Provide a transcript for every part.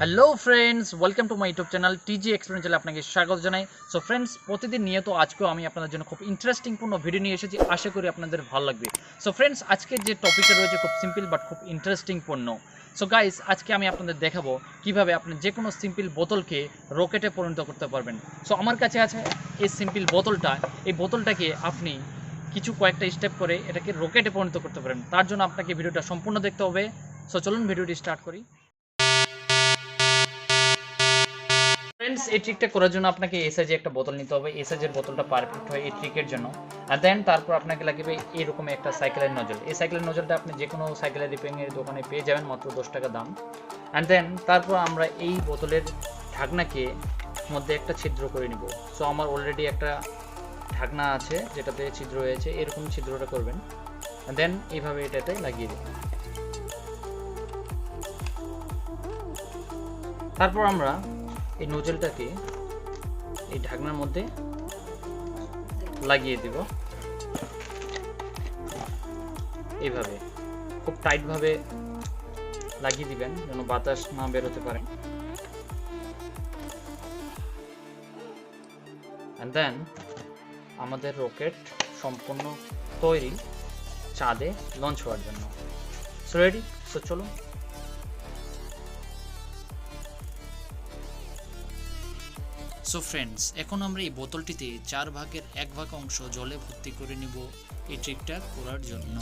Hello friends, welcome to my YouTube channel টিজি experience চ্যানেলে আপনাকে স্বাগত জানাই। সো ফ্রেন্ডস, প্রতিদিন নিয়ে তো আজকেও আমি আপনাদের জন্য খুব ইন্টারেস্টিংপূর্ণ ভিডিও নিয়ে এসেছি। আশা করি আপনাদের ভালো লাগবে। সো ফ্রেন্ডস, আজকে যে টপিকটা রয়েছে খুব সিম্পল বাট খুব ইন্টারেস্টিংপূর্ণ। সো গাইস, আজকে আমি আপনাদের দেখাবো কিভাবে আপনি যে কোনো সিম্পল বোতলকে রকেটে পরিণত করতে পারবেন। সো আমার কাছে আছে এই সিম্পল বোতলটা। এই বোতলটাকে আপনি কয়েকটা স্টেপ করে এটাকে রকেটে পরিণত করতে পারেন। তার জন্য আপনাকে ভিডিওটা সম্পূর্ণ দেখতে হবে। সো চলুন ভিডিওটি স্টার্ট করি। ফ্রেন্ডস, এই ট্রিকটা করার জন্য আপনাকে এই সাইজে একটা বোতল নিতে হবে। এই সাইজের বোতলটা পারফেক্ট হয় এই ট্রিকের জন্য। আর দেন তারপর আপনাকে লাগবে এইরকম একটা সাইকেলের নজল। এই সাইকেলের নজলটা আপনি যে কোনো সাইকেলের রিপেয়ারিংয়ের দোকানে পেয়ে যাবেন, মাত্র 10 টাকা দাম। অ্যান্ড দেন তারপর আমরা এই বোতলের ঢাকনাকে মধ্যে একটা ছিদ্র করে নিব। সো আমার অলরেডি একটা ঢাকনা আছে যেটাতে ছিদ্র হয়েছে, এরকম ছিদ্রটা করবেন। দেন এইভাবে এটাতে লাগিয়ে দেবেন। তারপর আমরা এই নোজেলটাকে এই ঢাকনার মধ্যে লাগিয়ে দেব। এইভাবে খুব টাইটভাবে লাগিয়ে দিবেন যেন বাতাস না বেরোতে পারে। অ্যান্ড দেন আমাদের রকেট সম্পূর্ণ তৈরি চাঁদে লঞ্চ হওয়ার জন্য। So ready? সো চলুন। সো ফ্রেন্ডস, এখন আমরা এই বোতলটিতে 4 ভাগের 1 ভাগ অংশ জলে ভর্তি করে নিব এই ট্রিকটা করার জন্য।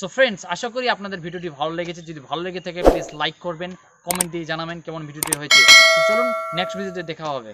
সো ফ্রেন্ডস, আশা করি আপনাদের ভিডিওটি ভালো লেগেছে। যদি ভালো লেগে থাকে প্লিজ লাইক করবেন, কমেন্ট দিয়ে জানাবেন কেমন ভিডিওটি হয়েছে। তো চলুন নেক্সট ভিডিওতে দেখা হবে।